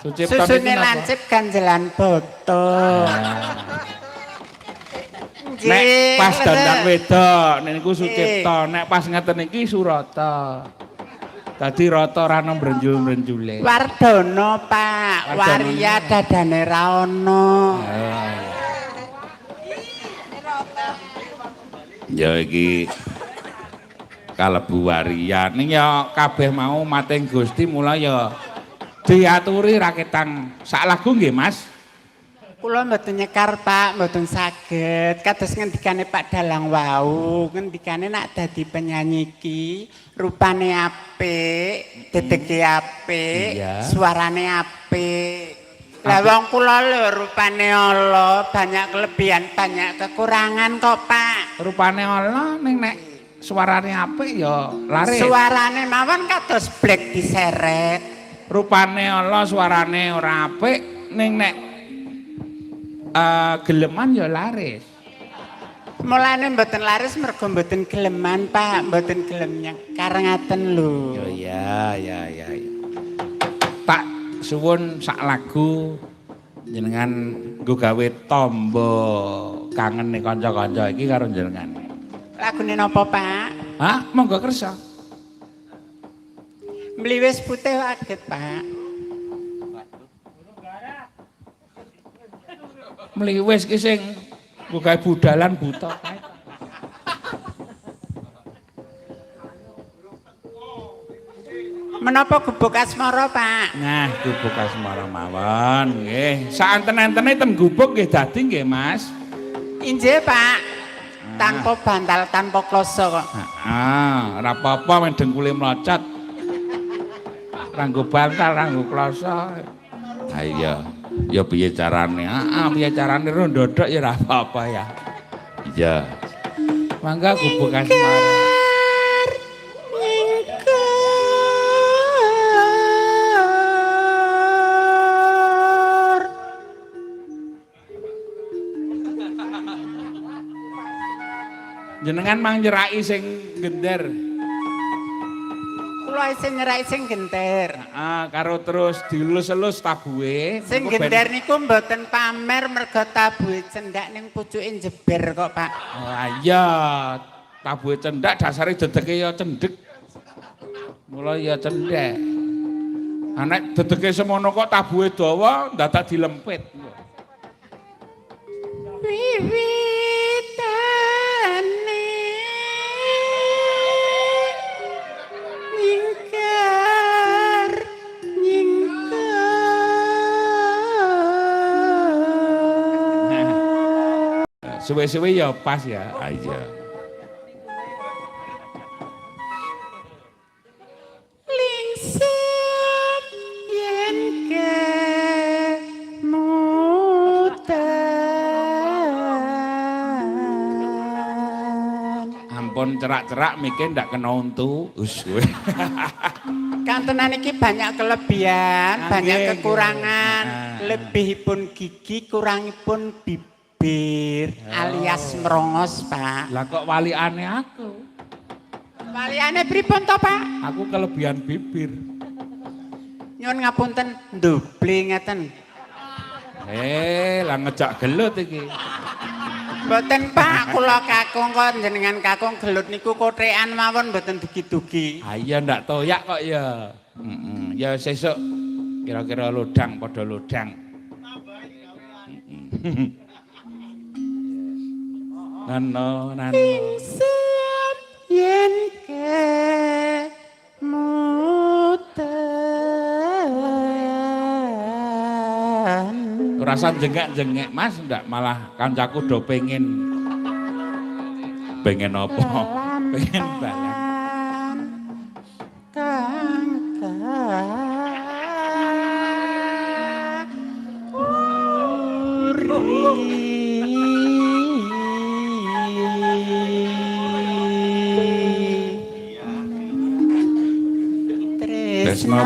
Susune lancip ganjelan boto. Nek pas dandan wedok niku Sucipta, nek pas ngeten iki Surata. Dadi rata ora ana mbrenjul-mbrenjule. Wardana, Pak. Waria dadane ra ono. Ya iki kalebu waria. Ning ya kabeh mau mating Gusti mula ya diaturi raketang sak lagu nggih, Mas. Kula mboten nyekar, Pak, mboten saged. Kados ngendikane Pak Dalang wau, ngendikane nak dadi penyanyi iki rupane apik, dedege apik, suarane apik. Lah wong kula lho rupane ala, banyak kelebihan, banyak kekurangan kok, Pak. Rupane ala ning nek suarane apik ya laris. Suarane mawon kados blek diseret. Rupane ala suarane ora apik ning nek geleman ya laris. Mulane mboten laris mergo mboten geleman, Pak, mboten gelem nyekar ngaten lho. Ya. Tak suwun sak lagu jenengan nggo gawe tamba kangen ning kanca-kanca iki karo jenengan. Lagune napa, Pak? Hah, monggo kersa. Mliwis putih aget, Pak. Mliwis ki sing nggo gawe budalan buta kae. Menapa gubuk asmara, Pak? Nah, gubuk asmara mawon nggih. Saenten-entene tem gubuk nggih dadi nggih, Mas. Injih, Pak. Tanpa bantal, tanpa kloso kok. Heeh, ora apa-apa men dengkule mlocot. Ranggo bantal, ranggo kloso. Ha iya. Ya piye carane? Heeh, piye carane rondodok ya ora apa-apa ya. Iya. Mangga gubuk asmara. Jenengan mang nyerai sing gender. Kula isih nyerai sing genter. Heeh, karo terus dilus-elus tabuhe. Sing gender niku mboten pamer mergo tabuhe cendak ning pucuke jeber kok, Pak. Oh iya, tabuhe cendak dasare dedeke ya cendhek. Mula ya cendhek. Nek dedeke semono kok tabuhe dawa dadak dilempit. Wiwitane nyingkar. Suwe-suwe ya pas ya. Iya. Lingsep yen kemutan. Ampun cerak-cerak mikir ndak kena untu. Kowe. Kantenan iki banyak kelebihan, banyak kekurangan. Nah. Lebihipun gigi, kurangipun bibir alias merongos, Pak. Lah kok waliane aku? Waliane pripun to, Pak? Aku kelebihan bibir. Nyuwun ngapunten, ndoble ngeten. Lah ngejak gelut iki. Mboten, Pak, kula kakung kok jenengan kakung gelut niku kothekan mawon mboten dugi-dugi. Ah iya ndak toyak kok ya. Ya sesuk kira-kira lodang padha lodang. Nano. Insep yen kemutan. Rasa jengek-jengek Mas ndak malah kancaku do pengen apa? Pengen balan. Tresno